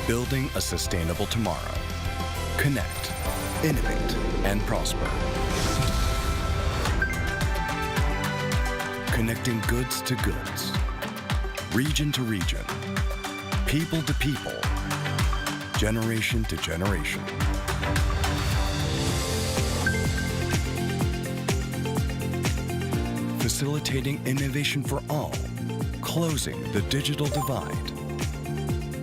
Building a sustainable tomorrow. Connect, innovate, and prosper. Connecting goods to goods, region to region, people to people, generation to generation. Facilitating innovation for all, closing the digital divide.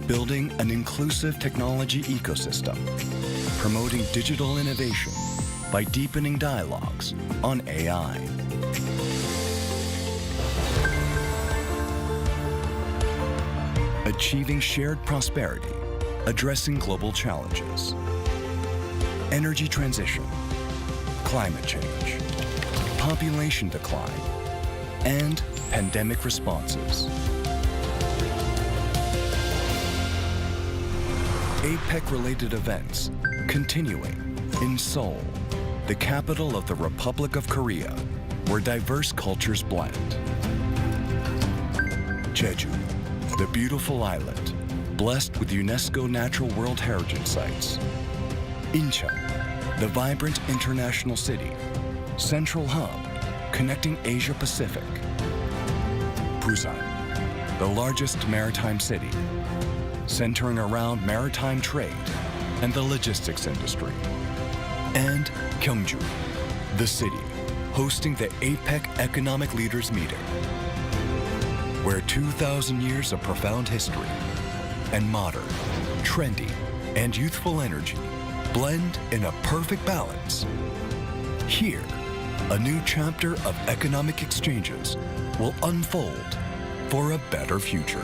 Building an inclusive technology ecosystem, promoting digital innovation by deepening dialogues on AI. Achieving shared prosperity, addressing global challenges. Energy transition, climate change, population decline, and pandemic responses. APEC-related events continuing in Seoul, the capital of the Republic of Korea, where diverse cultures blend. Jeju, the beautiful island, blessed with UNESCO Natural World Heritage Sites. Incheon, the vibrant international city, central hub connecting Asia-Pacific. Busan, the largest maritime city, centering around maritime trade and the logistics industry. And Gyeongju, the city hosting the APEC Economic Leaders Meeting, where 2,000 years of profound history and modern, trendy, and youthful energy blend in a perfect balance. Here, a new chapter of economic exchanges will unfold for a better future.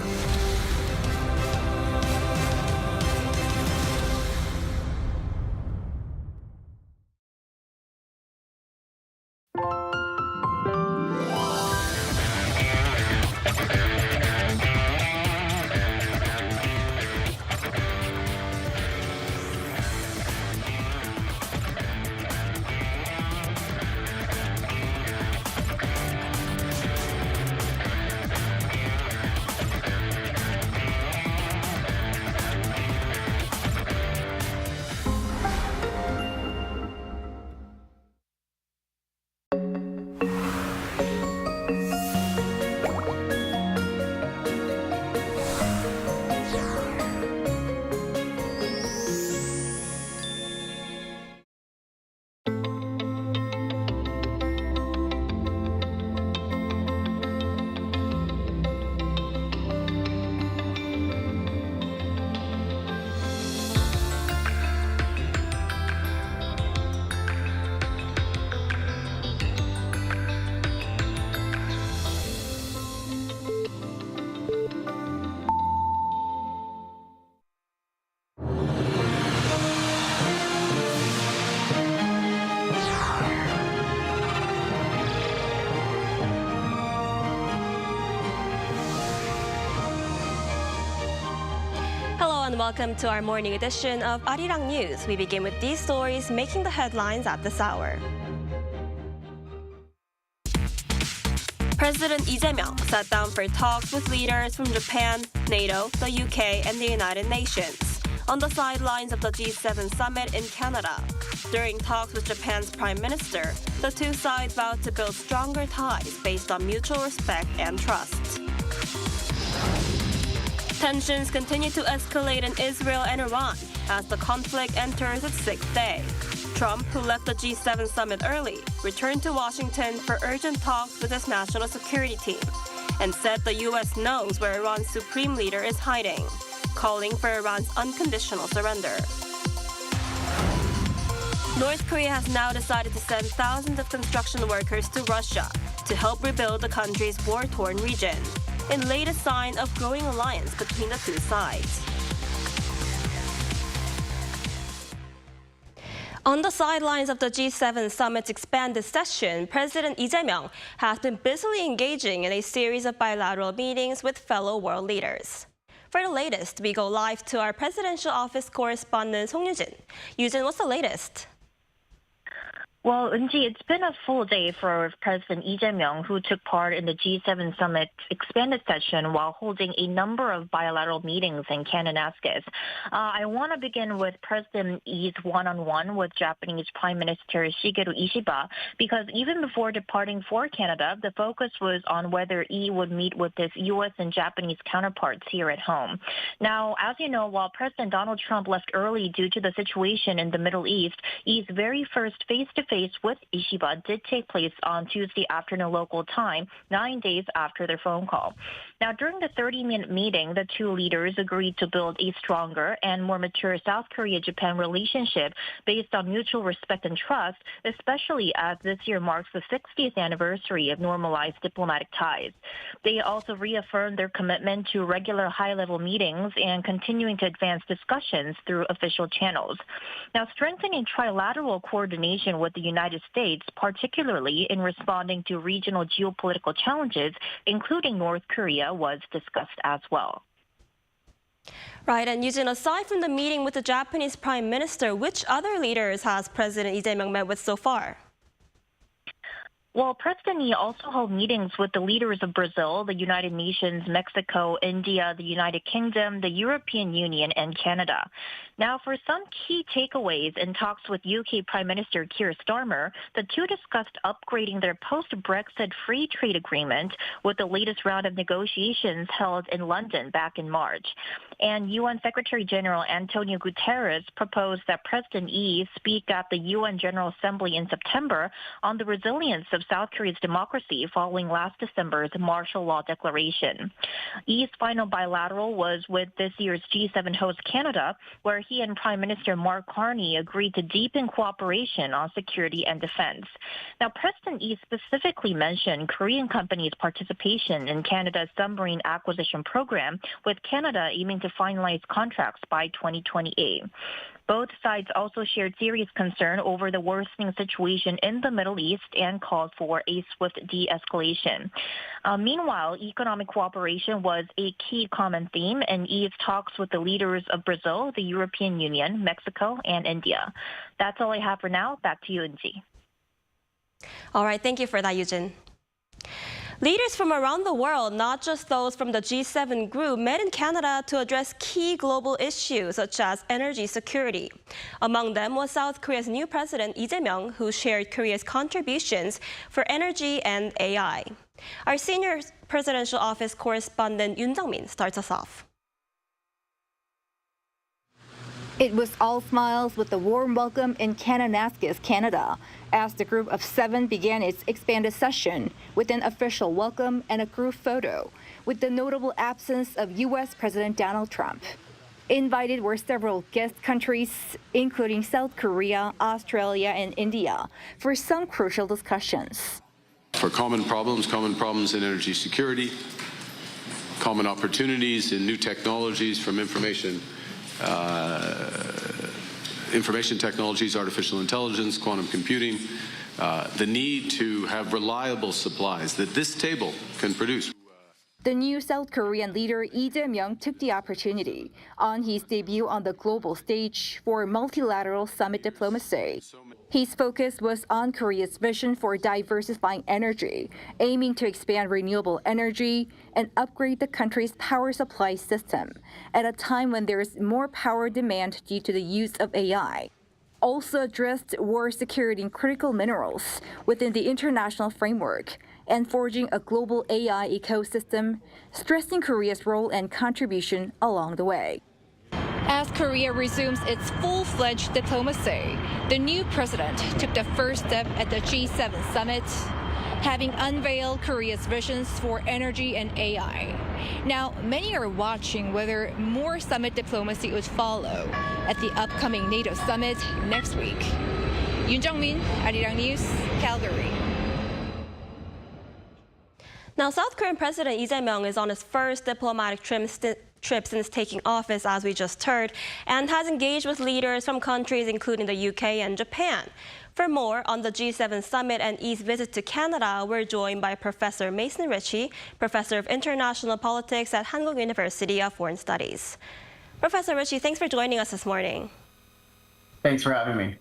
And welcome to our morning edition of Arirang News. We begin with these stories making the headlines at this hour. President Lee Jae-myung sat down for talks with leaders from Japan, NATO, the UK, and the United Nations on the sidelines of the G7 summit in Canada. During talks with Japan's Prime Minister, the two sides vowed to build stronger ties based on mutual respect and trust. Tensions continue to escalate in Israel and Iran as the conflict enters its sixth day. Trump, who left the G7 summit early, returned to Washington for urgent talks with his national security team and said the U.S. knows where Iran's supreme leader is hiding, calling for Iran's unconditional surrender. North Korea has now decided to send thousands of construction workers to Russia to help rebuild the country's war-torn region, in latest sign of growing alliance between the two sides. On the sidelines of the G7 summit's expanded session, President Lee Jae-myung has been busily engaging in a series of bilateral meetings with fellow world leaders. For the latest, we go live to our presidential office correspondent Song Yujin. Yujin, what's the latest? Well, Eunji, it's been a full day for President Jae Myung, who took part in the G7 summit expanded session while holding a number of bilateral meetings in Kananaskis. I want to begin with President Lee's one-on-one with Japanese Prime Minister Shigeru Ishiba, because even before departing for Canada, the focus was on whether Lee would meet with his U.S. and Japanese counterparts here at home. Now, as you know, while President Donald Trump left early due to the situation in the Middle East, Lee's very first face-to-face with Ishiba did take place on Tuesday afternoon local time, 9 days after their phone call. Now, during the 30-minute meeting, the two leaders agreed to build a stronger and more mature South Korea-Japan relationship based on mutual respect and trust, especially as this year marks the 60th anniversary of normalized diplomatic ties. They also reaffirmed their commitment to regular high-level meetings and continuing to advance discussions through official channels. Now, strengthening trilateral coordination with the United States, particularly in responding to regional geopolitical challenges, including North Korea, was discussed as well. Right, and Eugene, aside from the meeting with the Japanese Prime Minister, which other leaders has President Jae Myung met with so far? Well, President Lee also held meetings with the leaders of Brazil, the United Nations, Mexico, India, the United Kingdom, the European Union, and Canada. Now, for some key takeaways in talks with UK Prime Minister Keir Starmer, the two discussed upgrading their post-Brexit free trade agreement with the latest round of negotiations held in London back in March. And UN Secretary General Antonio Guterres proposed that President Lee speak at the UN General Assembly in September on the resilience of South Korea's democracy following last December's martial law declaration. Lee's final bilateral was with this year's G7 host Canada, where he and Prime Minister Mark Carney agreed to deepen cooperation on security and defense. Now, President Lee specifically mentioned Korean companies' participation in Canada's submarine acquisition program, with Canada aiming to finalize contracts by 2028. Both sides also shared serious concern over the worsening situation in the Middle East and called for a swift de-escalation. Meanwhile, economic cooperation was a key common theme in Lee's talks with the leaders of Brazil, the European Union, Mexico, and India. That's all I have for now. Back to you, Eunji. All right, thank you for that, Eugene. Leaders from around the world, not just those from the G7 group, met in Canada to address key global issues such as energy security. Among them was South Korea's new president, Jae Myung, who shared Korea's contributions for energy and AI. Our senior presidential office correspondent Yoon Jung-min starts us off. It was all smiles with a warm welcome in Kananaskis, Canada, as the group of 7 began its expanded session with an official welcome and a group photo, with the notable absence of U.S. President Donald Trump. Invited were several guest countries, including South Korea, Australia, and India, for some crucial discussions. For common problems in energy security, common opportunities in new technologies from information technologies, artificial intelligence, quantum computing, the need to have reliable supplies that this table can produce. The new South Korean leader Jae Myung took the opportunity on his debut on the global stage for multilateral summit diplomacy. His focus was on Korea's vision for diversifying energy, aiming to expand renewable energy and upgrade the country's power supply system at a time when there is more power demand due to the use of AI. Also addressed war security and critical minerals within the international framework and forging a global AI ecosystem, stressing Korea's role and contribution along the way. As Korea resumes its full-fledged diplomacy, the new president took the first step at the G7 summit, having unveiled Korea's visions for energy and AI. Now, many are watching whether more summit diplomacy would follow at the upcoming NATO summit next week. Yoon Jung-min, Arirang News, Calgary. Now, South Korean President Jae Myung is on his first diplomatic trip since taking office, as we just heard, and has engaged with leaders from countries including the UK and Japan. For more on the G7 summit and E's visit to Canada, we're joined by Professor Mason Ritchie, Professor of International Politics at Hankuk University of Foreign Studies. Professor Ritchie, thanks for joining us this morning. Thanks for having me.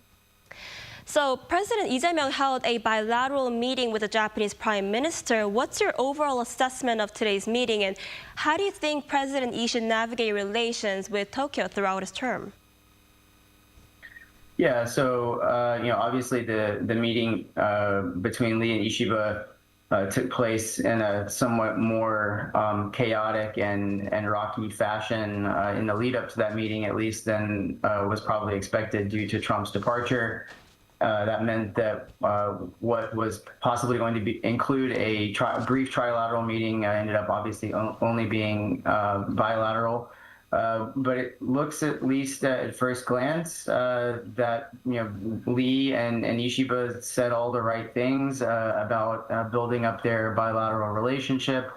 So President Lee Jae Myung held a bilateral meeting with the Japanese Prime Minister. What's your overall assessment of today's meeting, and how do you think President Lee should navigate relations with Tokyo throughout his term? Yeah, so obviously the meeting between Lee and Ishiba took place in a somewhat more chaotic and rocky fashion in the lead up to that meeting, at least, than was probably expected due to Trump's departure. That meant that what was possibly going to include a brief trilateral meeting ended up obviously only being bilateral. But it looks, at least at first glance, that Lee and Ishiba said all the right things about building up their bilateral relationship,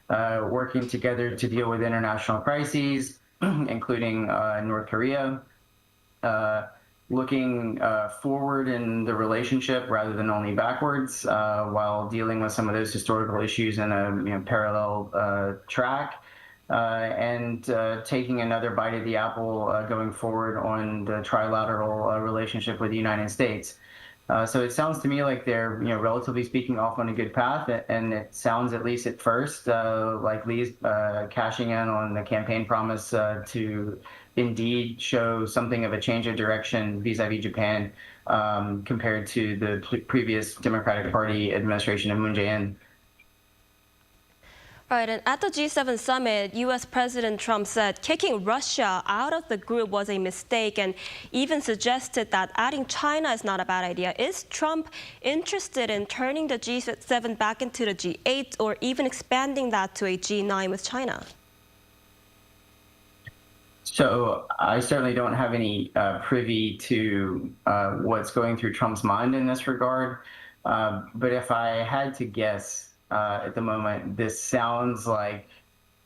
working together to deal with international crises, including North Korea. Looking forward in the relationship rather than only backwards, while dealing with some of those historical issues in a parallel track, and taking another bite of the apple going forward on the trilateral relationship with the United States. So it sounds to me like they're, relatively speaking, off on a good path, and it sounds, at least at first, like Lee's cashing in on the campaign promise to indeed show something of a change of direction vis-a-vis Japan compared to the previous Democratic Party administration of Moon Jae-in. Right, and at the G7 summit, U.S. President Trump said kicking Russia out of the group was a mistake and even suggested that adding China is not a bad idea. Is Trump interested in turning the G7 back into the G8 or even expanding that to a G9 with China? So I certainly don't have any privy to what's going through Trump's mind in this regard. But if I had to guess, at the moment, this sounds like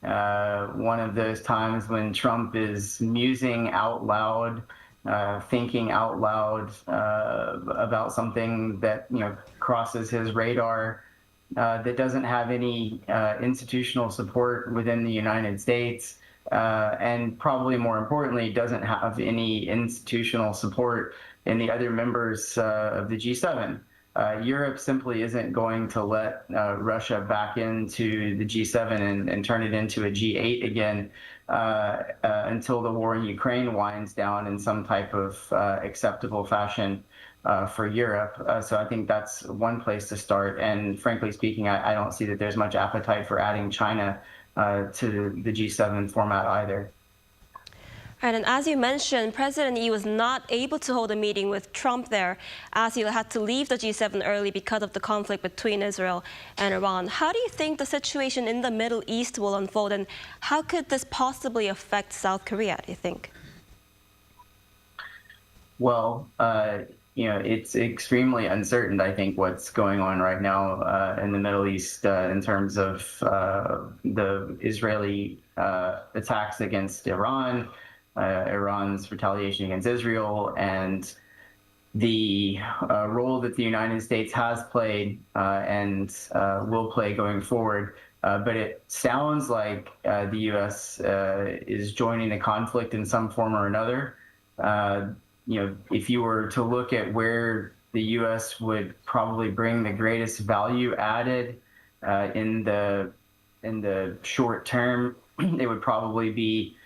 one of those times when Trump is musing out loud, thinking out loud about something that crosses his radar, that doesn't have any institutional support within the United States, and probably more importantly, doesn't have any institutional support in the other members of the G7. Europe simply isn't going to let Russia back into the G7 and turn it into a G8 again until the war in Ukraine winds down in some type of acceptable fashion for Europe. So I think that's one place to start. And frankly speaking, I don't see that there's much appetite for adding China to the G7 format either. Right, and as you mentioned, President Lee was not able to hold a meeting with Trump there as he had to leave the G7 early because of the conflict between Israel and Iran. How do you think the situation in the Middle East will unfold, and how could this possibly affect South Korea, do you think? Well, it's extremely uncertain, I think, what's going on right now in the Middle East in terms of the Israeli attacks against Iran, Iran's retaliation against Israel, and the role that the United States has played and will play going forward. But it sounds like the U.S. Is joining the conflict in some form or another. If you were to look at where the U.S. would probably bring the greatest value added in the short term, it would probably be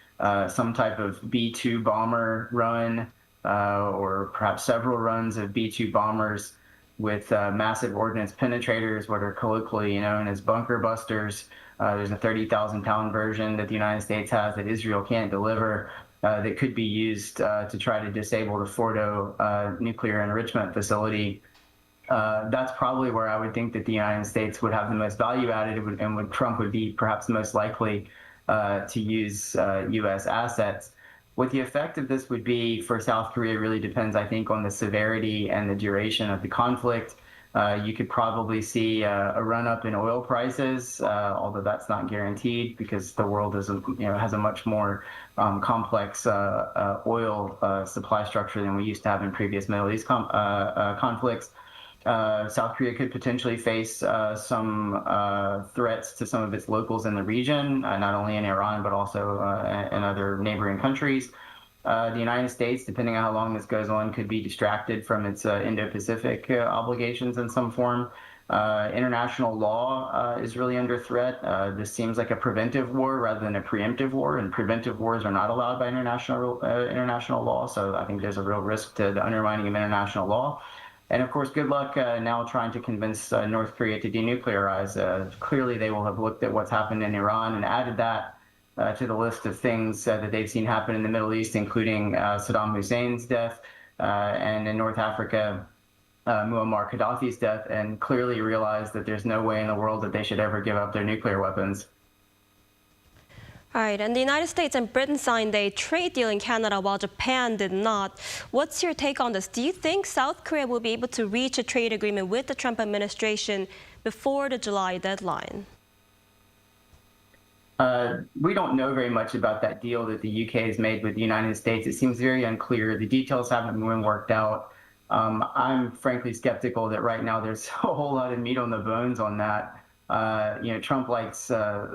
some type of B-2 bomber run, or perhaps several runs of B-2 bombers with massive ordnance penetrators, what are colloquially known as bunker busters. There's a 30,000-pound version that the United States has that Israel can't deliver, that could be used to try to disable the Fordo nuclear enrichment facility. That's probably where I would think that the United States would have the most value added, and Trump would be perhaps most likely to use U.S. assets. What the effect of this would be for South Korea really depends, I think, on the severity and the duration of the conflict. You could probably see a run-up in oil prices, although that's not guaranteed because the world has a much more complex oil supply structure than we used to have in previous Middle East conflicts. South Korea could potentially face some threats to some of its locals in the region, not only in Iran, but also in other neighboring countries. The United States, depending on how long this goes on, could be distracted from its Indo-Pacific obligations in some form. International law is really under threat. This seems like a preventive war rather than a preemptive war, and preventive wars are not allowed by international law. So I think there's a real risk to the undermining of international law. And of course, good luck now trying to convince North Korea to denuclearize. Clearly, they will have looked at what's happened in Iran and added that to the list of things that they've seen happen in the Middle East, including Saddam Hussein's death, and in North Africa, Muammar Gaddafi's death, and clearly realize that there's no way in the world that they should ever give up their nuclear weapons. All right, and the United States and Britain signed a trade deal in Canada while Japan did not. What's your take on this? Do you think South Korea will be able to reach a trade agreement with the Trump administration before the July deadline? We don't know very much about that deal that the UK has made with the United States. It seems very unclear. The details haven't been worked out. I'm frankly skeptical that right now there's a whole lot of meat on the bones on that. Trump likes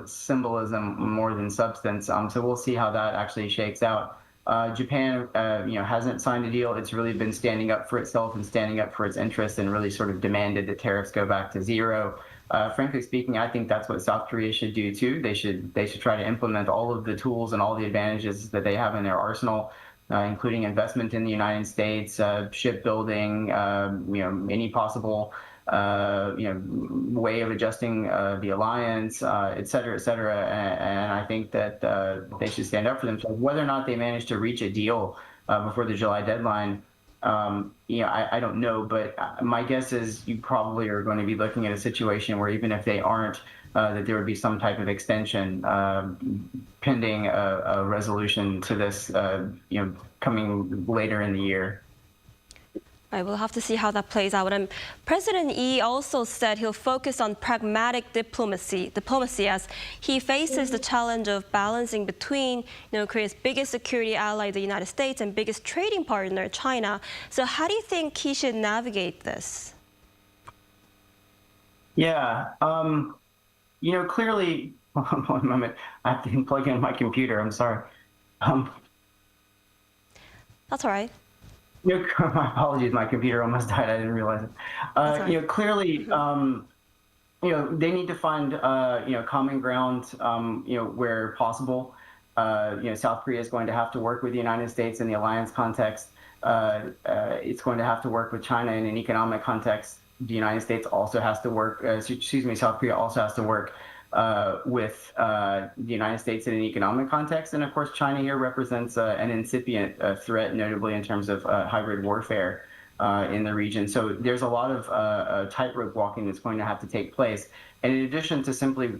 symbolism more than substance, so we'll see how that actually shakes out. Japan, hasn't signed a deal. It's really been standing up for itself and standing up for its interests and really sort of demanded that tariffs go back to zero. Frankly speaking, I think that's what South Korea should do too. They should try to implement all of the tools and all the advantages that they have in their arsenal, including investment in the United States, shipbuilding, any possible way of adjusting the alliance, et cetera, et cetera. And I think that they should stand up for themselves. Whether or not they manage to reach a deal before the July deadline, I don't know, but my guess is you probably are going to be looking at a situation where even if they aren't, that there would be some type of extension pending a resolution to this, coming later in the year. Right, we'll have to see how that plays out. And President Lee also said he'll focus on pragmatic diplomacy as he faces the challenge of balancing between, Korea's biggest security ally, the United States, and biggest trading partner, China. So how do you think he should navigate this? Yeah, clearly, one moment, I have to plug in my computer. I'm sorry. That's all right. My apologies, my computer almost died. I didn't realize it. Clearly, they need to find, common ground, where possible. South Korea is going to have to work with the United States in the alliance context. It's going to have to work with China in an economic context. The United States also has to work, South Korea also has to work with the United States in an economic context. And of course, China here represents an incipient threat, notably in terms of hybrid warfare in the region. So there's a lot of tightrope walking that's going to have to take place. And in addition to simply,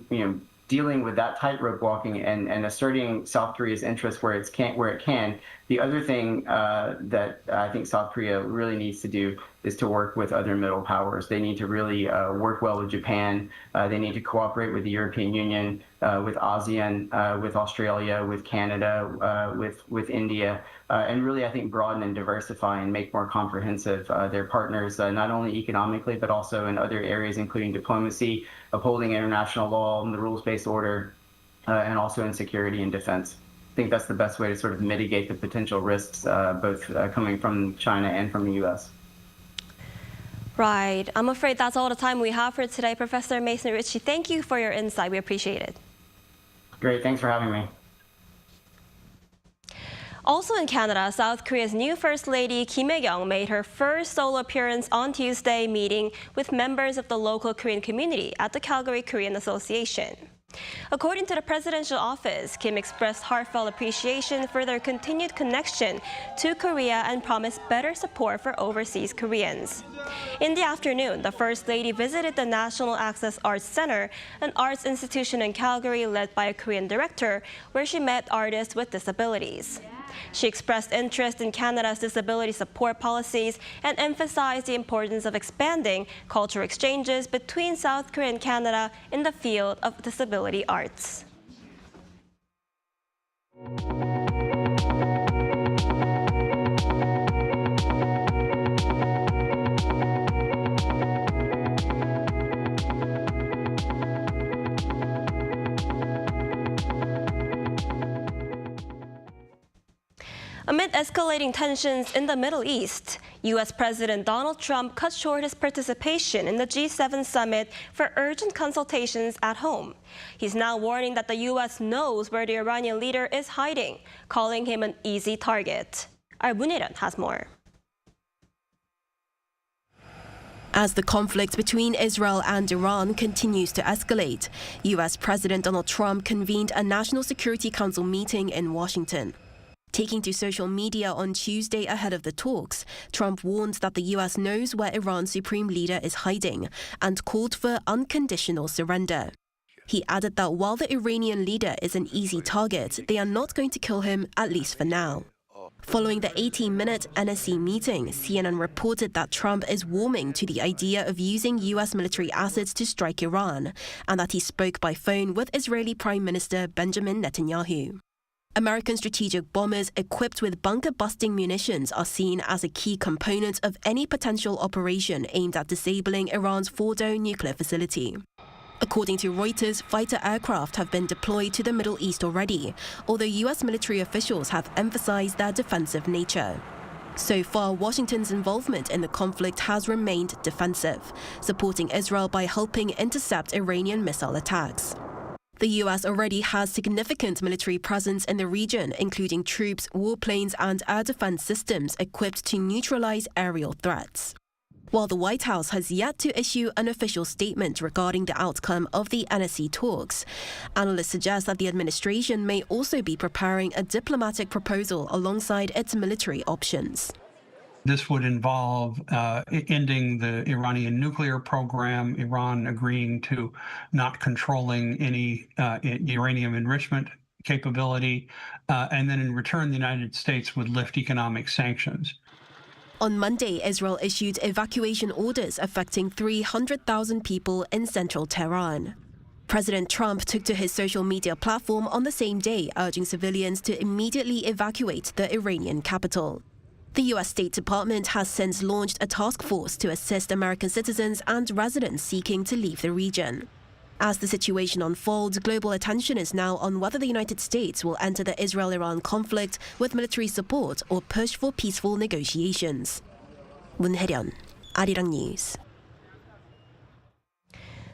dealing with that tightrope walking and asserting South Korea's interests where it can, the other thing that I think South Korea really needs to do is to work with other middle powers. They need to really work well with Japan. They need to cooperate with the European Union, with ASEAN, with Australia, with Canada, with India, and really, I think, broaden and diversify and make more comprehensive their partners, not only economically, but also in other areas, including diplomacy, upholding international law and the rules-based order, and also in security and defense. I think that's the best way to sort of mitigate the potential risks, both coming from China and from the U.S. Right. I'm afraid that's all the time we have for today. Professor Mason Ritchie, thank you for your insight. We appreciate it. Great. Thanks for having me. Also in Canada, South Korea's new First Lady Kim Hea Kyung made her first solo appearance on Tuesday, meeting with members of the local Korean community at the Calgary Korean Association. According to the presidential office, Kim expressed heartfelt appreciation for their continued connection to Korea and promised better support for overseas Koreans. In the afternoon, the First Lady visited the National Access Arts Center, an arts institution in Calgary led by a Korean director, where she met artists with disabilities. She expressed interest in Canada's disability support policies and emphasized the importance of expanding cultural exchanges between South Korea and Canada in the field of disability arts. Amid escalating tensions in the Middle East, U.S. President Donald Trump cut short his participation in the G7 summit for urgent consultations at home. He's now warning that the U.S. knows where the Iranian leader is hiding, calling him an easy target. Our Muniran has more. As the conflict between Israel and Iran continues to escalate, U.S. President Donald Trump convened a National Security Council meeting in Washington. Taking to social media on Tuesday ahead of the talks, Trump warned that the U.S. knows where Iran's supreme leader is hiding and called for unconditional surrender. He added that while the Iranian leader is an easy target, they are not going to kill him, at least for now. Following the 18-minute NSC meeting, CNN reported that Trump is warming to the idea of using U.S. military assets to strike Iran, and that he spoke by phone with Israeli Prime Minister Benjamin Netanyahu. American strategic bombers equipped with bunker-busting munitions are seen as a key component of any potential operation aimed at disabling Iran's Fordo nuclear facility. According to Reuters, fighter aircraft have been deployed to the Middle East already, although U.S. military officials have emphasized their defensive nature. So far, Washington's involvement in the conflict has remained defensive, supporting Israel by helping intercept Iranian missile attacks. The U.S. already has significant military presence in the region, including troops, warplanes, and air defense systems equipped to neutralize aerial threats. While the White House has yet to issue an official statement regarding the outcome of the NSC talks, analysts suggest that the administration may also be preparing a diplomatic proposal alongside its military options. This would involve ending the Iranian nuclear program, Iran agreeing to not controlling any uranium enrichment capability, and then in return, the United States would lift economic sanctions. On Monday, Israel issued evacuation orders affecting 300,000 people in central Tehran. President Trump took to his social media platform on the same day, urging civilians to immediately evacuate the Iranian capital. The U.S. State Department has since launched a task force to assist American citizens and residents seeking to leave the region. As the situation unfolds, global attention is now on whether the United States will enter the Israel-Iran conflict with military support or push for peaceful negotiations. 문혜련, Arirang News.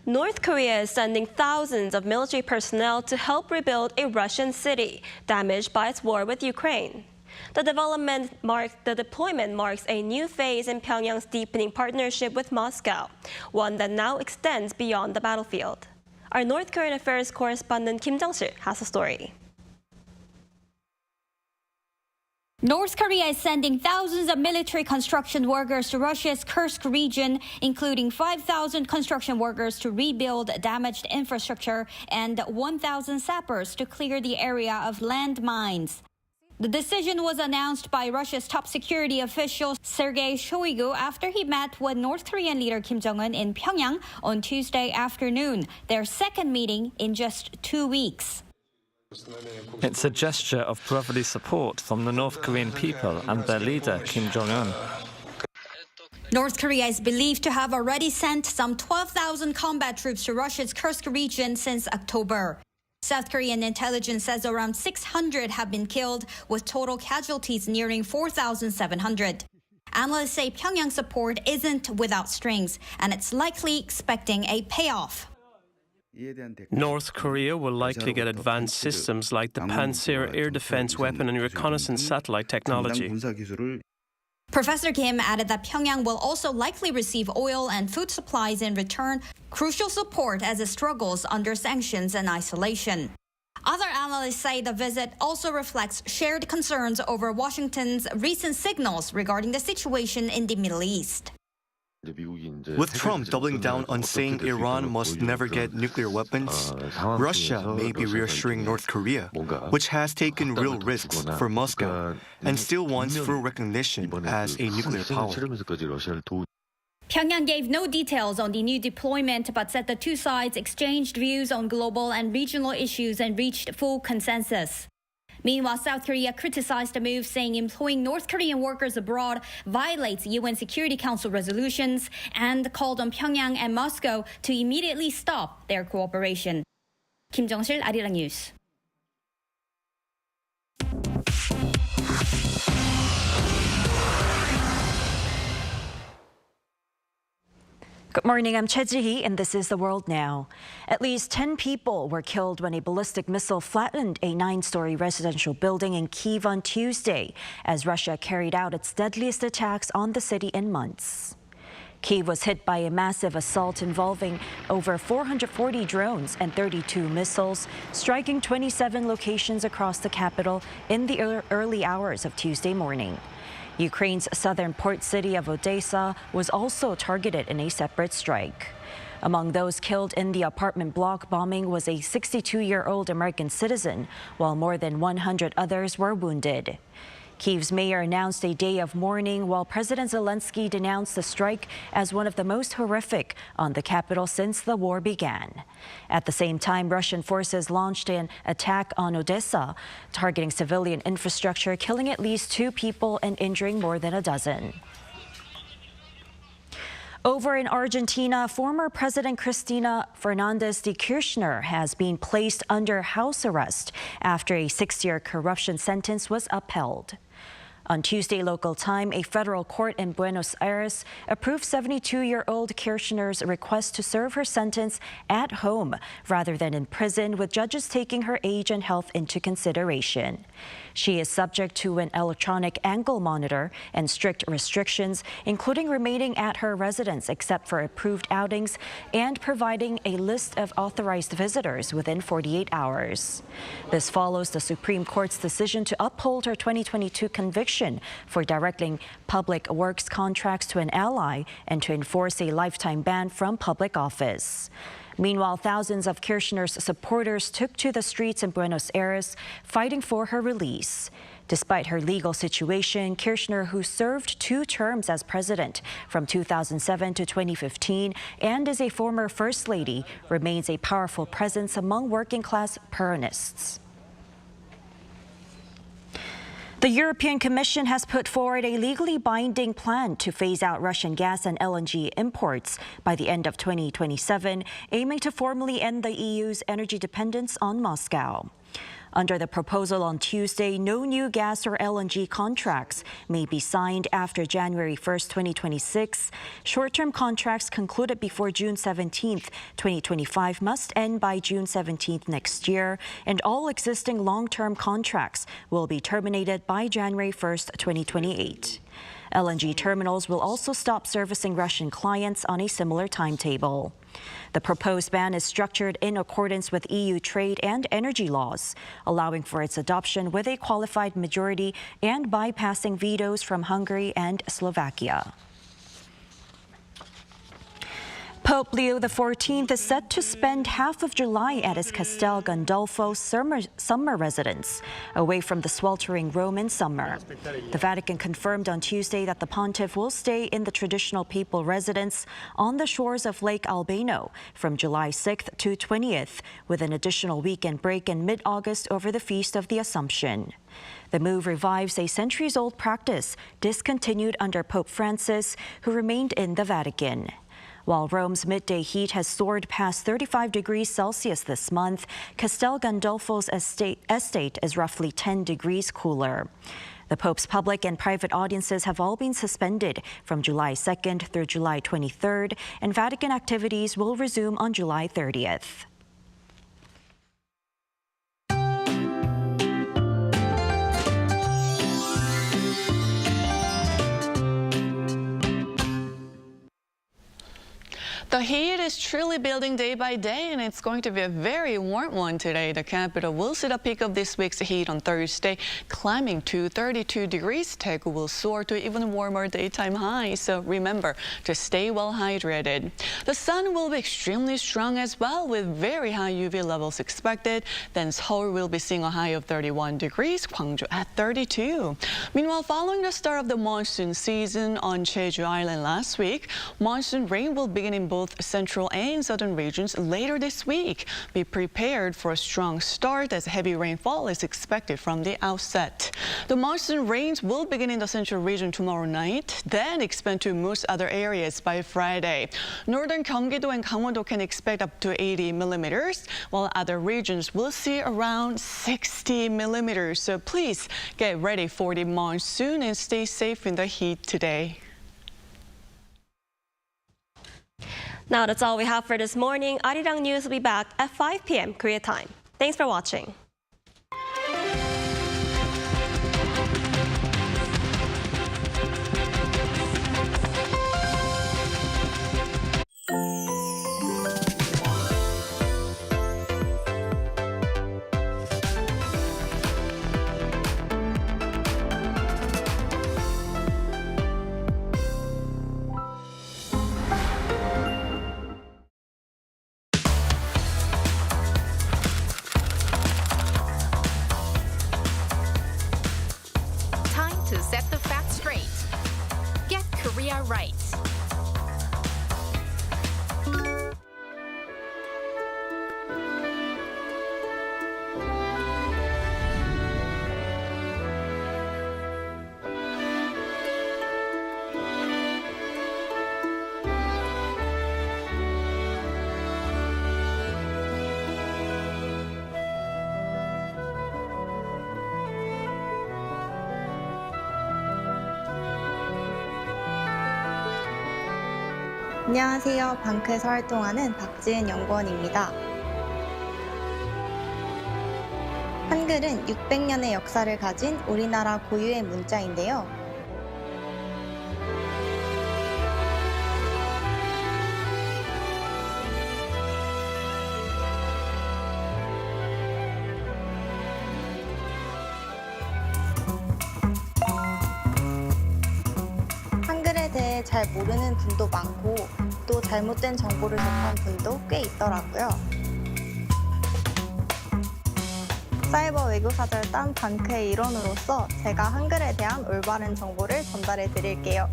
North Korea is sending thousands of military personnel to help rebuild a Russian city damaged by its war with Ukraine. The deployment marks a new phase in Pyongyang's deepening partnership with Moscow, one that now extends beyond the battlefield. Our North Korean affairs correspondent Kim Jung-sil has a story. North Korea is sending thousands of military construction workers to Russia's Kursk region, including 5,000 construction workers to rebuild damaged infrastructure and 1,000 sappers to clear the area of landmines. The decision was announced by Russia's top security official Sergei Shoigu after he met with North Korean leader Kim Jong-un in Pyongyang on Tuesday afternoon, their second meeting in just 2 weeks. It's a gesture of brotherly support from the North Korean people and their leader, Kim Jong-un. North Korea is believed to have already sent some 12,000 combat troops to Russia's Kursk region since October. South Korean intelligence says around 600 have been killed, with total casualties nearing 4,700. Analysts say Pyongyang's support isn't without strings, and it's likely expecting a payoff. North Korea will likely get advanced systems like the Pantsir air defense weapon and reconnaissance satellite technology. Professor Kim added that Pyongyang will also likely receive oil and food supplies in return, crucial support as it struggles under sanctions and isolation. Other analysts say the visit also reflects shared concerns over Washington's recent signals regarding the situation in the Middle East. With Trump doubling down on saying Iran must never get nuclear weapons, Russia may be reassuring North Korea, which has taken real risks for Moscow and still wants full recognition as a nuclear power. Pyongyang gave no details on the new deployment, but said the two sides exchanged views on global and regional issues and reached full consensus. Meanwhile, South Korea criticized the move, saying employing North Korean workers abroad violates UN Security Council resolutions and called on Pyongyang and Moscow to immediately stop their cooperation. Kim Jung-sil, Arirang News. Good morning, I'm Choi Ji-hee, and this is The World Now. At least 10 people were killed when a ballistic missile flattened a 9-story residential building in Kyiv on Tuesday, as Russia carried out its deadliest attacks on the city in months. Kyiv was hit by a massive assault involving over 440 drones and 32 missiles, striking 27 locations across the capital in the early hours of Tuesday morning. Ukraine's southern port city of Odessa was also targeted in a separate strike. Among those killed in the apartment block bombing was a 62-year-old American citizen, while more than 100 others were wounded. Kyiv's mayor announced a day of mourning, while President Zelensky denounced the strike as one of the most horrific on the capital since the war began. At the same time, Russian forces launched an attack on Odessa, targeting civilian infrastructure, killing at least 2 people and injuring more than a dozen. Over in Argentina, former President Cristina Fernández de Kirchner has been placed under house arrest after a 6-year corruption sentence was upheld. On Tuesday local time, a federal court in Buenos Aires approved 72-year-old Kirchner's request to serve her sentence at home rather than in prison, with judges taking her age and health into consideration. She is subject to an electronic ankle monitor and strict restrictions, including remaining at her residence except for approved outings and providing a list of authorized visitors within 48 hours. This follows the Supreme Court's decision to uphold her 2022 conviction for directing public works contracts to an ally and to enforce a lifetime ban from public office. Meanwhile, thousands of Kirchner's supporters took to the streets in Buenos Aires, fighting for her release. Despite her legal situation, Kirchner, who served 2 terms as president from 2007 to 2015 and is a former first lady, remains a powerful presence among working-class Peronists. The European Commission has put forward a legally binding plan to phase out Russian gas and LNG imports by the end of 2027, aiming to formally end the EU's energy dependence on Moscow. Under the proposal on Tuesday, no new gas or LNG contracts may be signed after January 1st, 2026. Short-term contracts concluded before June 17th, 2025 must end by June 17th next year, and all existing long-term contracts will be terminated by January 1st, 2028. LNG terminals will also stop servicing Russian clients on a similar timetable. The proposed ban is structured in accordance with EU trade and energy laws, allowing for its adoption with a qualified majority and bypassing vetoes from Hungary and Slovakia. Pope Leo XIV is set to spend half of July at his Castel Gandolfo summer residence, away from the sweltering Roman summer. The Vatican confirmed on Tuesday that the pontiff will stay in the traditional papal residence on the shores of Lake Albano from July 6th to 20th, with an additional weekend break in mid-August over the Feast of the Assumption. The move revives a centuries-old practice discontinued under Pope Francis, who remained in the Vatican. While Rome's midday heat has soared past 35 degrees Celsius this month, Castel Gandolfo's estate is roughly 10 degrees cooler. The Pope's public and private audiences have all been suspended from July 2nd through July 23rd, and Vatican activities will resume on July 30th. The heat is truly building day by day, and it's going to be a very warm one today. The capital will see the peak of this week's heat on Thursday, climbing to 32 degrees. Daegu will soar to even warmer daytime highs, so remember to stay well hydrated. The sun will be extremely strong as well, with very high UV levels expected. Then Seoul will be seeing a high of 31 degrees, Gwangju at 32. Meanwhile, following the start of the monsoon season on Jeju Island last week, monsoon rain will begin in both central and southern regions later this week. Be prepared for a strong start, as heavy rainfall is expected from the outset. The monsoon rains will begin in the central region tomorrow night, then expand to most other areas by Friday. Northern Gyeonggi-do and Gangwon-do can expect up to 80 millimeters, while other regions will see around 60 millimeters. So please get ready for the monsoon and stay safe in the heat today. Now that's all we have for this morning. Arirang News will be back at 5 p.m. Korea time. Thanks for watching. To set the facts straight. Get Korea right. 안녕하세요. 방크에서 활동하는 박지은 연구원입니다. 한글은 600년의 역사를 가진 우리나라 고유의 문자인데요. 한글에 대해 잘 모르는 분도 많고 또 잘못된 정보를 접한 분도 꽤 있더라고요. 사이버 외교사절 딴 방크의 일원으로서 제가 한글에 대한 올바른 정보를 전달해 드릴게요.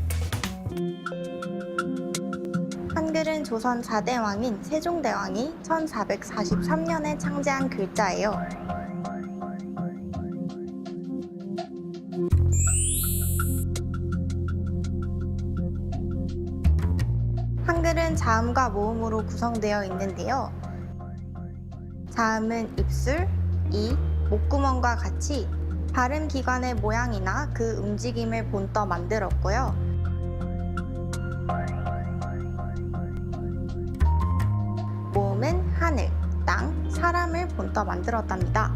한글은 조선 4대 왕인 세종대왕이 1443년에 창제한 글자예요. 한글은 자음과 모음으로 구성되어 있는데요. 자음은 입술, 이, 목구멍과 같이 발음 기관의 모양이나 그 움직임을 본떠 만들었고요. 모음은 하늘, 땅, 사람을 본떠 만들었답니다.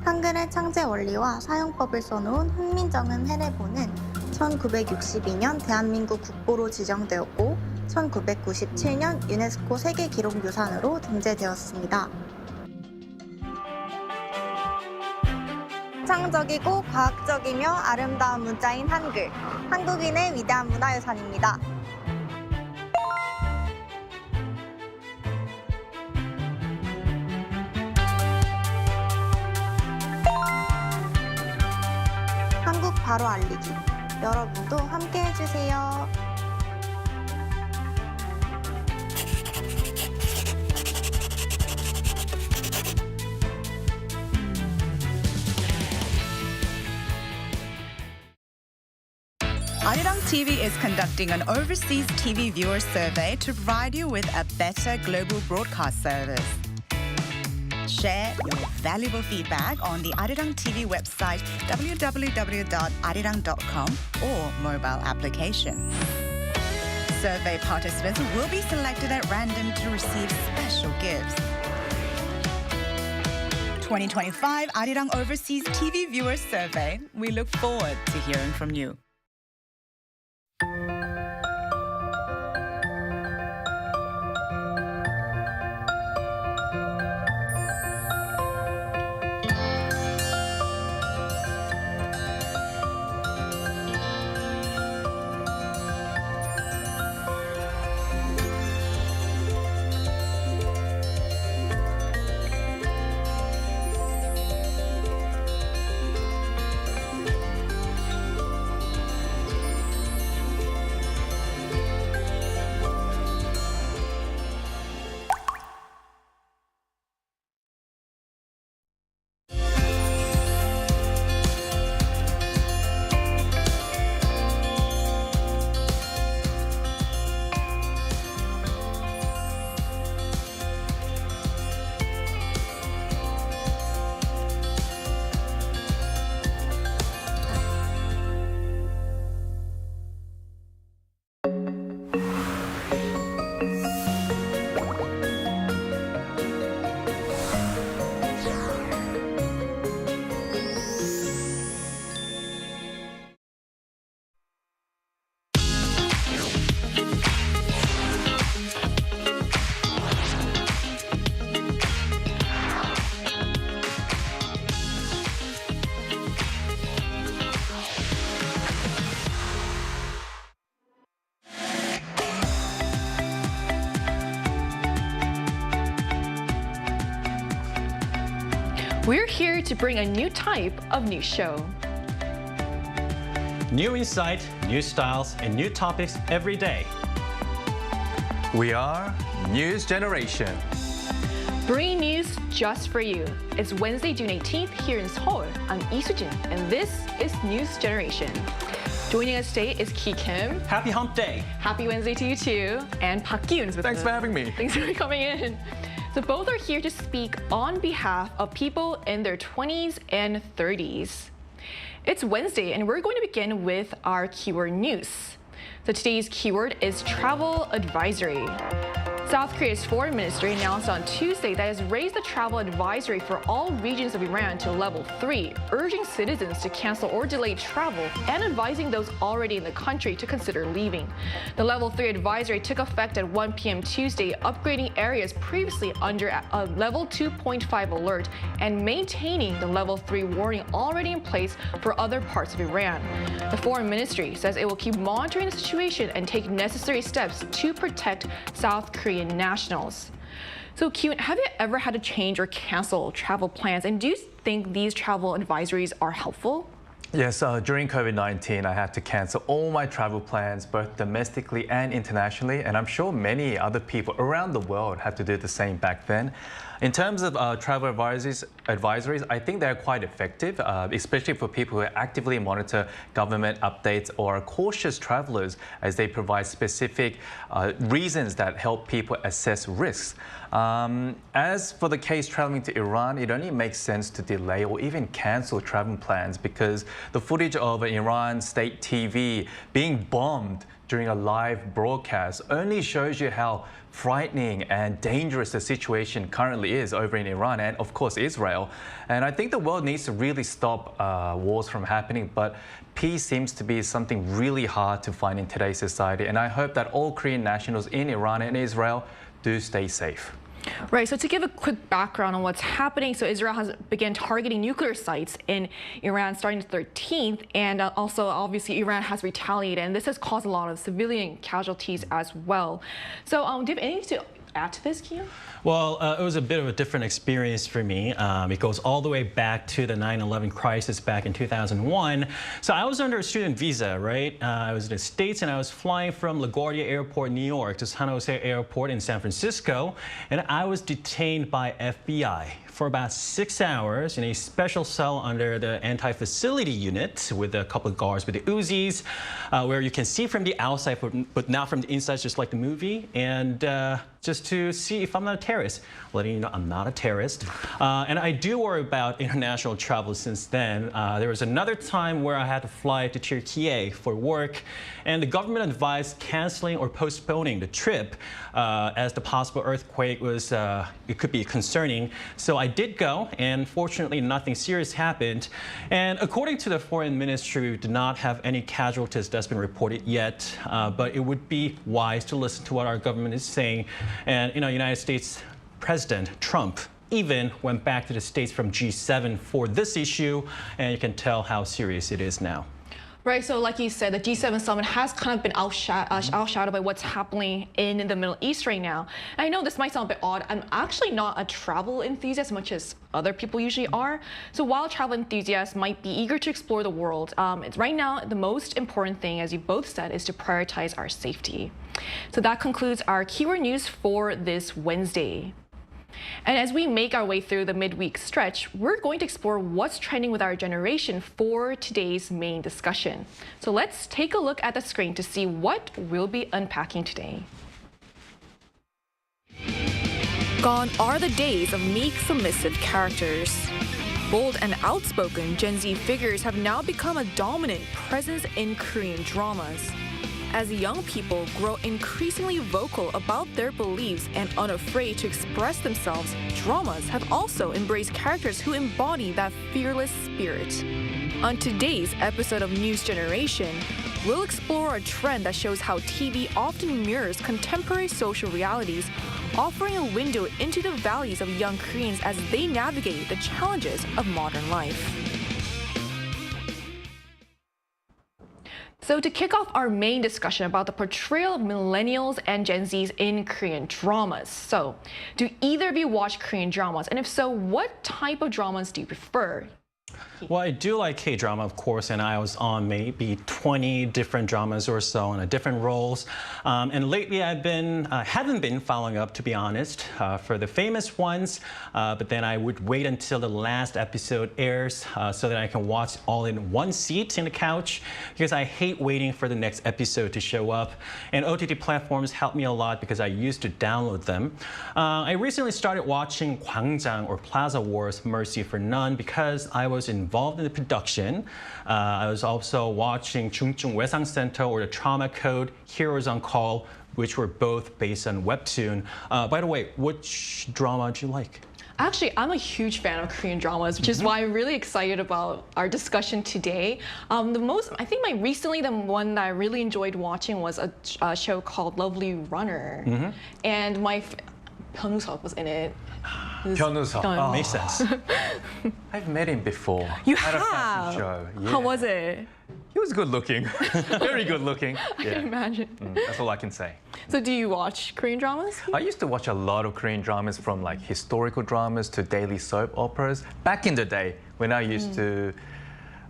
한글의 창제 원리와 사용법을 써놓은 훈민정음 해례보는 1962년 대한민국 국보로 지정되었고 1997년 유네스코 세계기록유산으로 등재되었습니다. 창적이고 과학적이며 아름다운 문자인 한글, 한국인의 위대한 문화유산입니다. 한국 바로 알리기. 여러분도 함께 해주세요. Arirang TV is conducting an overseas TV viewer survey to provide you with a better global broadcast service. Share your valuable feedback on the Arirang TV website www.arirang.com or mobile application. Survey participants will be selected at random to receive special gifts. 2025 Arirang Overseas TV Viewer Survey. We look forward to hearing from you. We're here to bring a new type of news show. New insight, new styles, and new topics every day. We are News Generation. Bringing news just for you. It's Wednesday, June 18th here in Seoul. I'm Lee Soo-jin, and this is News Generation. Joining us today is Ki Kim. Happy Hump Day. Happy Wednesday to you too. And Park Kyun is with us. Thanks for having me. Thanks for coming in. So both are here to speak on behalf of people in their 20s and 30s. It's Wednesday, and we're going to begin with our keyword news. So today's keyword is travel advisory. South Korea's foreign ministry announced on Tuesday that it has raised the travel advisory for all regions of Iran to level 3, urging citizens to cancel or delay travel and advising those already in the country to consider leaving. The level 3 advisory took effect at 1 p.m. Tuesday, upgrading areas previously under a level 2.5 alert and maintaining the level 3 warning already in place for other parts of Iran. The foreign ministry says it will keep monitoring the situation and take necessary steps to protect South Korean nationals. So, Kyun, have you ever had to change or cancel travel plans? And do you think these travel advisories are helpful? Yes, during COVID-19, I had to cancel all my travel plans, both domestically and internationally, and I'm sure many other people around the world had to do the same back then. In terms of travel advisories, I think they're quite effective, especially for people who actively monitor government updates or are cautious travelers, as they provide specific reasons that help people assess risks. As for the case traveling to Iran, it only makes sense to delay or even cancel travel plans because the footage of Iran state TV being bombed during a live broadcast only shows you how frightening and dangerous the situation currently is over in Iran and, of course, Israel. And I think the world needs to really stop wars from happening, but peace seems to be something really hard to find in today's society. And I hope that all Korean nationals in Iran and Israel do stay safe. Right, so to give a quick background on what's happening, so Israel has begun targeting nuclear sites in Iran starting the 13th, and also obviously Iran has retaliated, and this has caused a lot of civilian casualties as well. So do you have anything to add to this, Kyun? Well, it was a bit of a different experience for me. It goes all the way back to the 9/11 crisis back in 2001. So I was under a student visa, right? I was in the States and I was flying from LaGuardia Airport, New York to San Jose Airport in San Francisco. And I was detained by FBI for about 6 hours in a special cell under the anti-facility unit with a couple of guards with the Uzis, where you can see from the outside, but not from the inside, just like the movie. And just to see if I'm not a terrorist, letting you know I'm not a terrorist. And I do worry about international travel since then. There was another time where I had to fly to Turkey for work, and the government advised canceling or postponing the trip as the possible earthquake was, it could be concerning. So I did go, and fortunately nothing serious happened. And according to the foreign ministry, we did not have any casualties that's been reported yet, but it would be wise to listen to what our government is saying. And, you know, United States President Trump even went back to the States from G7 for this issue, and you can tell how serious it is now. Right, so like you said, the G7 summit has kind of been outshadowed by what's happening in the Middle East right now. And I know this might sound a bit odd. I'm actually not a travel enthusiast as much as other people usually are. So while travel enthusiasts might be eager to explore the world, it's right now the most important thing, as you both said, is to prioritize our safety. So that concludes our keyword news for this Wednesday. And as we make our way through the midweek stretch, we're going to explore what's trending with our generation for today's main discussion. So let's take a look at the screen to see what we'll be unpacking today. Gone are the days of meek, submissive characters. Bold and outspoken Gen Z figures have now become a dominant presence in Korean dramas. As young people grow increasingly vocal about their beliefs and unafraid to express themselves, dramas have also embraced characters who embody that fearless spirit. On today's episode of News Generation, we'll explore a trend that shows how TV often mirrors contemporary social realities, offering a window into the values of young Koreans as they navigate the challenges of modern life. So to kick off our main discussion about the portrayal of millennials and Gen Zs in Korean dramas. So, do either of you watch Korean dramas? And if so, what type of dramas do you prefer? Well, I do like K-drama, of course, and I was on maybe 20 different dramas or so in different roles. And lately I've been, haven't been following up, to be honest, for the famous ones. But then I would wait until the last episode airs so that I can watch all in one seat in the couch, because I hate waiting for the next episode to show up. And OTT platforms help me a lot because I used to download them. I recently started watching Gwangjang, or Plaza Wars: Mercy for None, because I was involved in the production. I was also watching Chungcheong Waesang Center, or the Trauma Code, Heroes on Call, which were both based on webtoon. By the way, which drama do you like? Actually, I'm a huge fan of Korean dramas, which is why I'm really excited about our discussion today. I think recently the one that I really enjoyed watching was a show called Lovely Runner. And Hyun-suk was in it. Hyun-suk. Oh. Makes sense. I've met him before. You at a have? fashion show. Yeah. How was it? He was good looking. Very good looking. I can imagine. That's all I can say. So do you watch Korean dramas? I used to watch a lot of Korean dramas, from like historical dramas to daily soap operas. Back in the day when I used to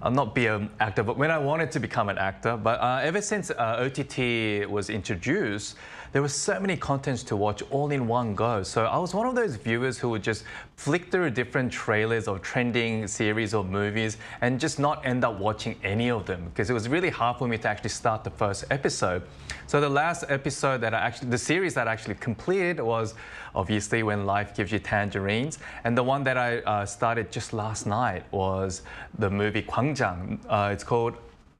not be an actor, but when I wanted to become an actor. But ever since OTT was introduced, there were so many contents to watch all in one go. So I was one of those viewers who would just flick through different trailers of trending series or movies and just not end up watching any of them, because it was really hard for me to actually start the first episode. So the last episode the series that I actually completed was obviously When Life Gives You Tangerines. And the one that I started just last night was the movie Gwangjang. It's called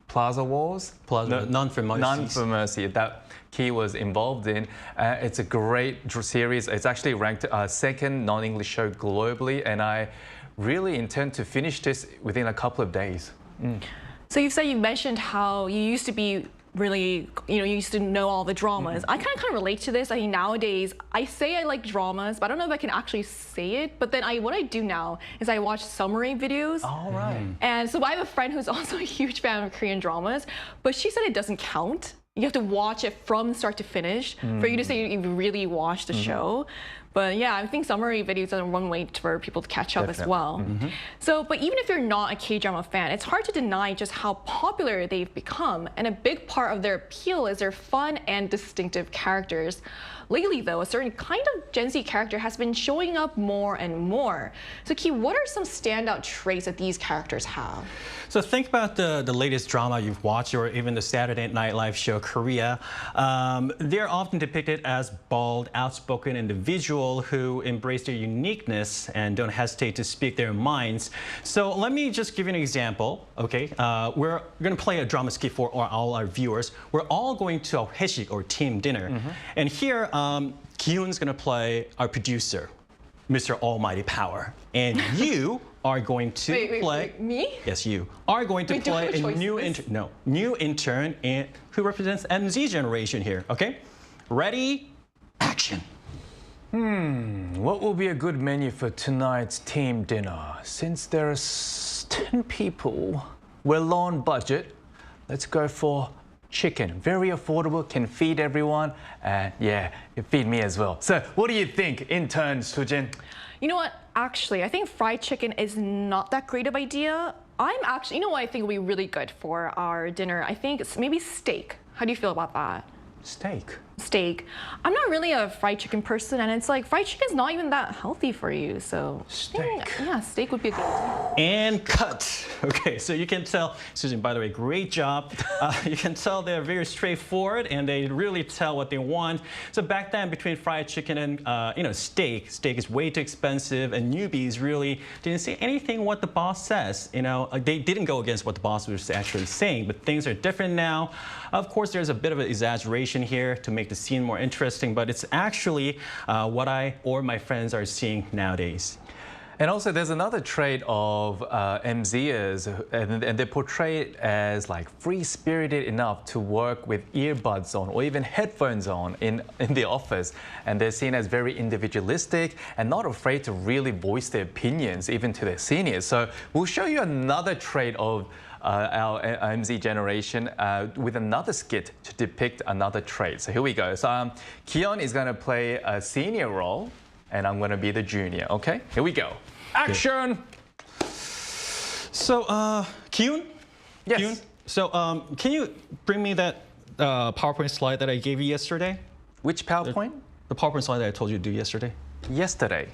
Plaza Wars. None for Mercy. None for Mercy. That Kyi was involved in. It's a great series. It's actually ranked second non-English show globally, and I really intend to finish this within a couple of days. So you mentioned how you used to be really, you used to know all the dramas. I kind of relate to this. I mean, nowadays, I say I like dramas, but I don't know if I can actually say it. But then what I do now is I watch summary videos. All right. And so I have a friend who's also a huge fan of Korean dramas, but she said it doesn't count. You have to watch it from start to finish for you to say you really watched the show. But yeah, I think summary videos are one way for people to catch up as well. So, but even if you're not a K-drama fan, it's hard to deny just how popular they've become. And a big part of their appeal is their fun and distinctive characters. Lately, though, a certain kind of Gen Z character has been showing up more and more. So, Kyi, what are some standout traits that these characters have? So think about the latest drama you've watched, or even the Saturday Night Live show Korea. They're often depicted as bald, outspoken individuals who embrace their uniqueness and don't hesitate to speak their minds. So let me just give you an example, okay? We're going to play a drama skit for all our viewers. We're all going to a 회식, or team dinner. And here, Kyun's going to play our producer, Mr. Almighty Power. And you are going to play... Wait, me? Yes, you are going to play a new intern who represents MZ generation here, okay? Ready? Action. What will be a good menu for tonight's team dinner? Since there's 10 people, we're low on budget. Let's go for chicken. Very affordable, can feed everyone, and yeah, it feed me as well. So what do you think, intern Sujin? You know what? Actually, I think fried chicken is not that great of an idea. You know what I think would be really good for our dinner? I think it's maybe steak. How do you feel about that? Steak? Steak. I'm not really a fried chicken person, and it's like fried chicken is not even that healthy for you, so... Steak. Yeah, steak would be a good idea. And cut. Okay, so you can tell, Susan, by the way, great job. You can tell they're very straightforward, and they really tell what they want. So back then, between fried chicken and steak is way too expensive, and newbies really didn't say anything what the boss says. They didn't go against what the boss was actually saying, but things are different now. Of course, there's a bit of an exaggeration here to make the scene more interesting, but it's actually what I or my friends are seeing nowadays. And also, there's another trait of MZers, and they're portrayed as like free-spirited enough to work with earbuds on or even headphones on in the office. And they're seen as very individualistic and not afraid to really voice their opinions, even to their seniors. So we'll show you another trait of our MZ generation with another skit to depict another trait. So here we go. So Kion is going to play a senior role, and I'm going to be the junior, okay? Here we go. Action! So, Kyun? Yes. Kyun? So, can you bring me that PowerPoint slide that I gave you yesterday? Which PowerPoint? The PowerPoint slide that I told you to do yesterday. Yesterday?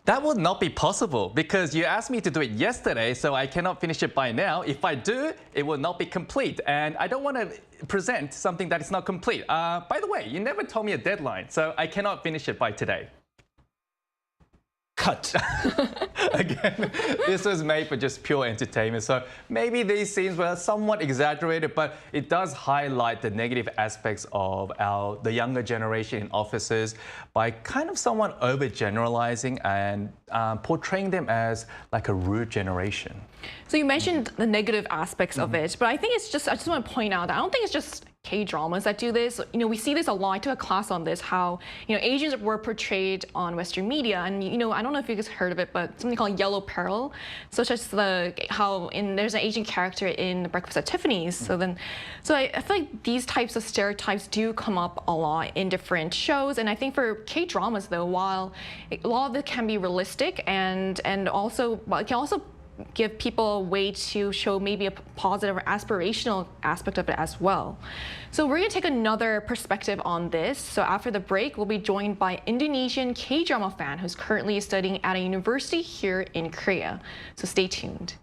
That would not be possible because you asked me to do it yesterday, so I cannot finish it by now. If I do, it will not be complete, and I don't want to present something that is not complete. By the way, you never told me a deadline, so I cannot finish it by today. Cut. Again, this was made for just pure entertainment, so maybe these scenes were somewhat exaggerated, but it does highlight the negative aspects of the younger generation in offices by kind of somewhat overgeneralizing and portraying them as like a rude generation. So you mentioned the negative aspects of it, but I think it's just, I just want to point out that I don't think it's just K-dramas that do this. You know, we see this a lot. I took a class on this, how, you know, Asians were portrayed on Western media. And, you know, I don't know if you guys heard of it, but something called yellow peril, such as there's an Asian character in Breakfast at Tiffany's. So I feel like these types of stereotypes do come up a lot in different shows. And I think for K-dramas, though, while a lot of it can be realistic and also, it can also give people a way to show maybe a positive or aspirational aspect of it as well. So we're going to take another perspective on this. So after the break, we'll be joined by Indonesian K-drama fan who's currently studying at a university here in Korea. So stay tuned.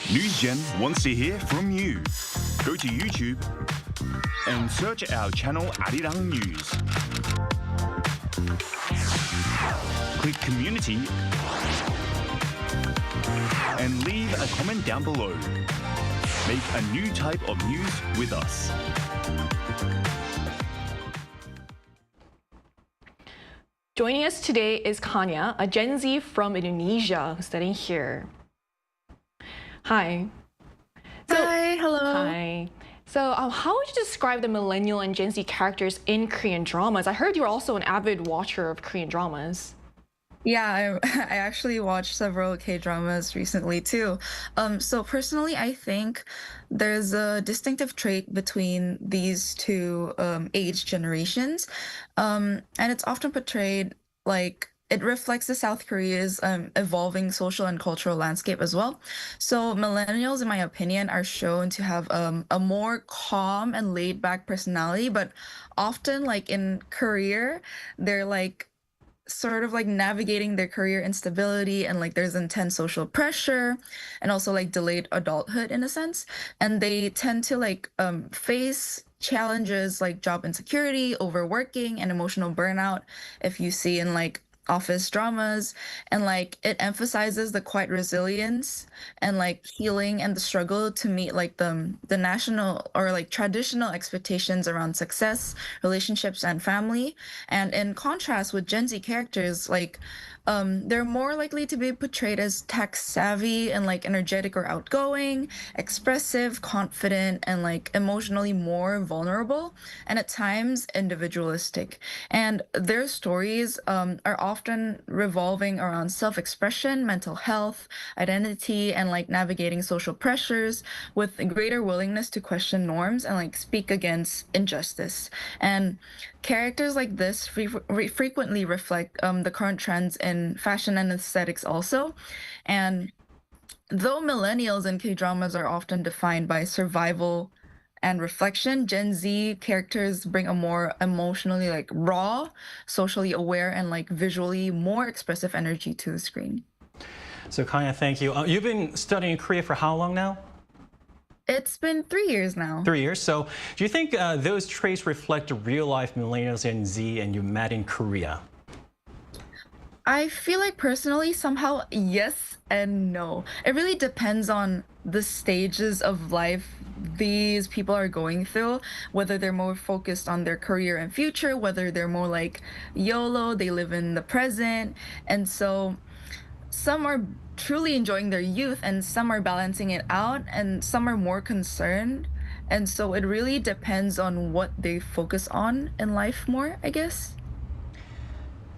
NewsGen wants to hear from you. Go to YouTube and search our channel Arirang News. Click Community and leave a comment down below. Make a new type of news with us. Joining us today is Kanya, a Gen Z from Indonesia who's studying here. Hi. Hi, hello. Hi. So how would you describe the millennial and Gen Z characters in Korean dramas? I heard you're also an avid watcher of Korean dramas. Yeah, I actually watched several K-dramas recently too. So personally, I think there's a distinctive trait between these two age generations. And it's often portrayed like it reflects the South Korea's evolving social and cultural landscape as well. So millennials, in my opinion, are shown to have a more calm and laid-back personality, but often, like in career, they're like sort of like navigating their career instability, and like there's intense social pressure and also like delayed adulthood in a sense. And they tend to like face challenges like job insecurity, overworking, and emotional burnout, if you see in like office dramas. And like it emphasizes the quiet resilience and like healing and the struggle to meet like the national or like traditional expectations around success, relationships, and family. And in contrast with Gen Z characters, like they're more likely to be portrayed as tech savvy and like energetic or outgoing, expressive, confident, and like emotionally more vulnerable, and at times individualistic. And their stories are often revolving around self-expression, mental health, identity, and like navigating social pressures with a greater willingness to question norms and like speak against injustice. And characters like this frequently reflect the current trends in fashion and aesthetics also. And though millennials in K-dramas are often defined by survival and reflection, Gen Z characters bring a more emotionally like raw, socially aware, and like visually more expressive energy to the screen. So Kanya, thank you. You've been studying in Korea for how long now? It's been 3 years now. 3 years. So do you think those traits reflect real-life millennials and Z and you met in Korea? I feel like personally, somehow, yes and no. It really depends on the stages of life these people are going through, whether they're more focused on their career and future, whether they're more like YOLO, they live in the present. And so some are truly enjoying their youth and some are balancing it out and some are more concerned. And so it really depends on what they focus on in life more, I guess.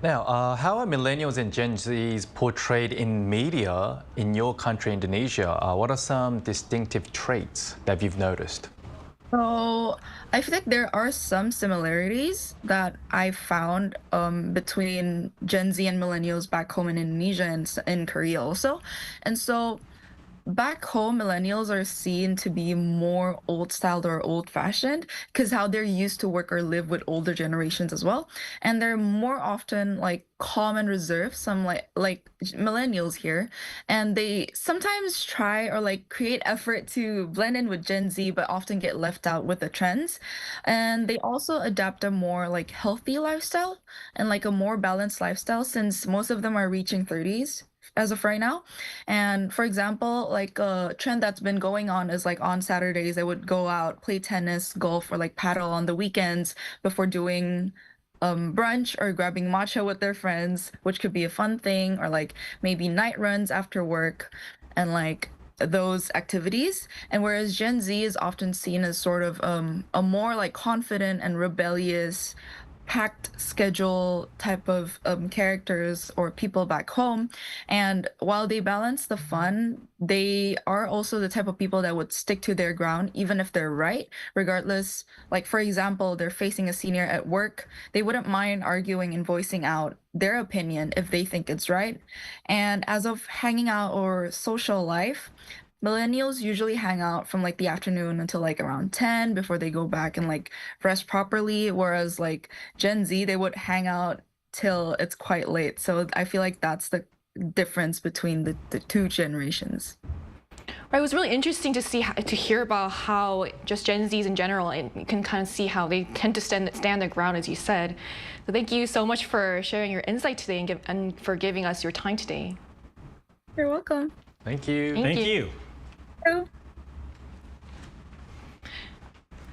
Now, how are millennials and Gen Zs portrayed in media in your country, Indonesia? What are some distinctive traits that you've noticed? So I feel like there are some similarities that I found between Gen Z and millennials back home in Indonesia and in Korea also. And so back home, millennials are seen to be more old styled or old fashioned because how they're used to work or live with older generations as well. And they're more often like calm and reserved, some like millennials here. And they sometimes try or like create effort to blend in with Gen Z, but often get left out with the trends. And they also adapt a more like healthy lifestyle and like a more balanced lifestyle since most of them are reaching 30s as of right now. And for example, like a trend that's been going on is like on Saturdays, they would go out, play tennis, golf, or like paddle on the weekends before doing brunch or grabbing matcha with their friends, which could be a fun thing, or like maybe night runs after work and like those activities. And whereas Gen Z is often seen as sort of a more like confident and rebellious packed schedule type of characters or people back home. And while they balance the fun, they are also the type of people that would stick to their ground, even if they're right, regardless. Like, for example, they're facing a senior at work. They wouldn't mind arguing and voicing out their opinion if they think it's right. And as of hanging out or social life, millennials usually hang out from like the afternoon until like around 10 before they go back and like rest properly, whereas like Gen Z, they would hang out till it's quite late. So I feel like that's the difference between the two generations. Right, it was really interesting to see to hear about how just Gen Zs in general, and you can kind of see how they tend to stand their ground, as you said. So thank you so much for sharing your insight today and for giving us your time today. You're welcome. Thank you. Thank you.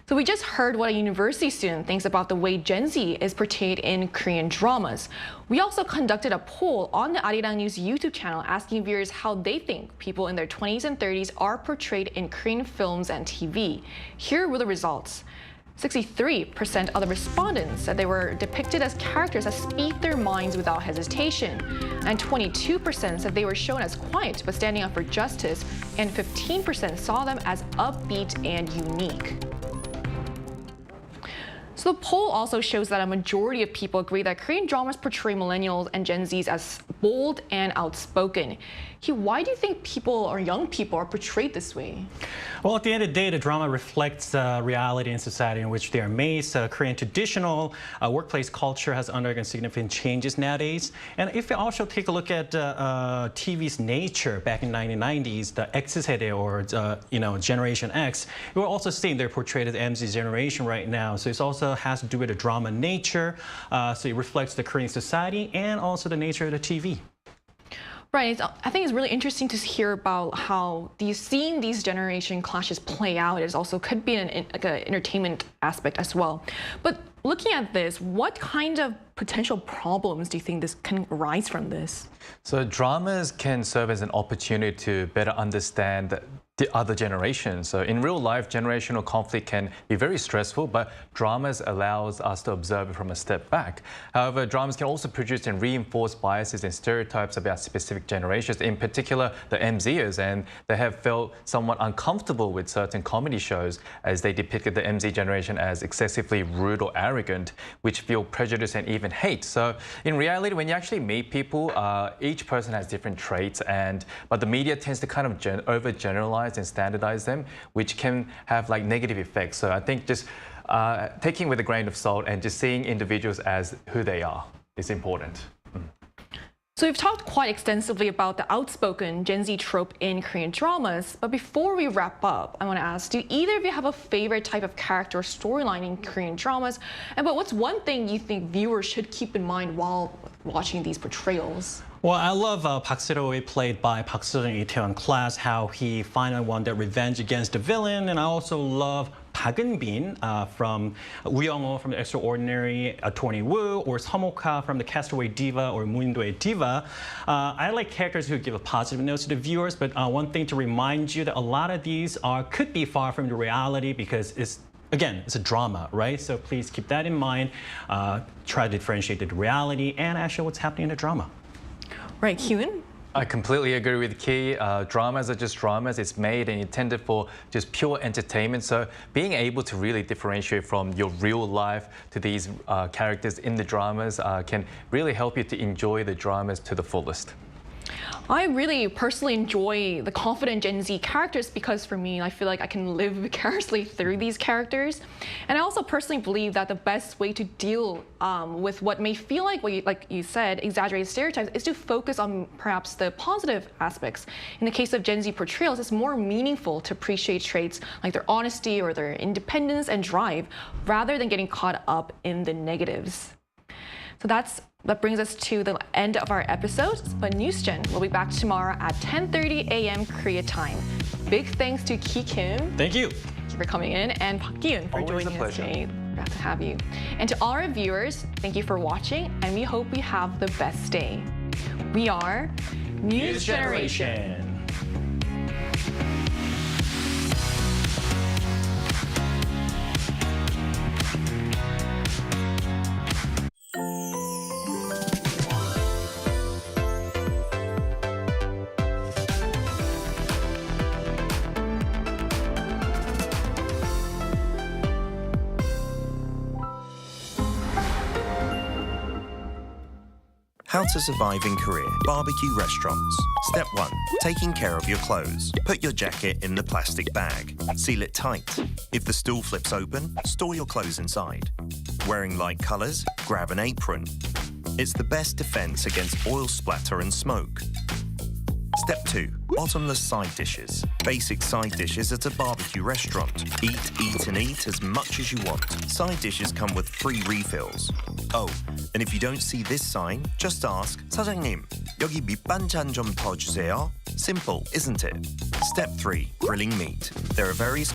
So we just heard what a university student thinks about the way Gen Z is portrayed in Korean dramas. We also conducted a poll on the Arirang News YouTube channel asking viewers how they think people in their 20s and 30s are portrayed in Korean films and TV. Here were the results. 63% of the respondents said they were depicted as characters that speak their minds without hesitation. And 22% said they were shown as quiet but standing up for justice. And 15% saw them as upbeat and unique. So the poll also shows that a majority of people agree that Korean dramas portray millennials and Gen Zs as bold and outspoken. Why do you think people or young people are portrayed this way? Well, at the end of the day, the drama reflects reality in society in which they are made. Korean traditional workplace culture has undergone significant changes nowadays. And if you also take a look at TV's nature back in the 1990s, the X serie or Generation X, we're also seeing they're portrayed as MZ generation right now. So it also has to do with the drama nature. So it reflects the Korean society and also the nature of the TV. Right. I think it's really interesting to hear about how seeing these generation clashes play out is also could be an entertainment aspect as well. But looking at this, what kind of potential problems do you think this can arise from this? So dramas can serve as an opportunity to better understand the other generation. So in real life, generational conflict can be very stressful, but dramas allows us to observe it from a step back. However, dramas can also produce and reinforce biases and stereotypes about specific generations, in particular the MZers, and they have felt somewhat uncomfortable with certain comedy shows as they depicted the MZ generation as excessively rude or arrogant, which feel prejudice and even hate. So in reality, when you actually meet people, each person has different traits, but the media tends to kind of overgeneralize and standardize them, which can have like negative effects. So I think just taking with a grain of salt and just seeing individuals as who they are is important. So we've talked quite extensively about the outspoken Gen Z trope in Korean dramas, but before we wrap up, I want to ask, do either of you have a favorite type of character or storyline in Korean dramas? But what's one thing you think viewers should keep in mind while watching these portrayals? Well, I love Park Se-ro, played by Park Seo-joon in Itaewon Class, how he finally won that revenge against the villain. And I also love Park Eun-bin from Woo Young-ho from The Extraordinary, Attorney Woo, or Seom-ok from The Castaway Diva or Moondue Diva. I like characters who give a positive note to the viewers, but one thing to remind you that a lot of these could be far from the reality because again, it's a drama, right? So please keep that in mind. Try to differentiate the reality and actually what's happening in the drama. Right, Hyun? I completely agree with Ki. Dramas are just dramas. It's made and intended for just pure entertainment. So being able to really differentiate from your real life to these characters in the dramas can really help you to enjoy the dramas to the fullest. I really personally enjoy the confident Gen Z characters because for me, I feel like I can live vicariously through these characters. And I also personally believe that the best way to deal with what may feel like you said, exaggerated stereotypes is to focus on perhaps the positive aspects. In the case of Gen Z portrayals, it's more meaningful to appreciate traits like their honesty or their independence and drive rather than getting caught up in the negatives. So that brings us to the end of our episode, but NewsGen will be back tomorrow at 10:30 a.m. Korea time. Big thanks to Ki Kim. Thank you. Thank you for coming in, and Park Gi-yoon for joining us today. Glad to have you. And to all our viewers, thank you for watching, and we hope you have the best day. We are News Generation. How to survive in Korea. Barbecue restaurants. Step 1. Taking care of your clothes. Put your jacket in the plastic bag. Seal it tight. If the stool flips open, store your clothes inside. Wearing light colors? Grab an apron. It's the best defense against oil splatter and smoke. Step 2. Bottomless side dishes. Basic side dishes at a barbecue restaurant. Eat, and eat as much as you want. Side dishes come with free refills. Oh, and if you don't see this sign, just ask, 사장님, 여기 밑반찬 좀 더 주세요. Simple, isn't it? Step 3. Grilling meat. There are various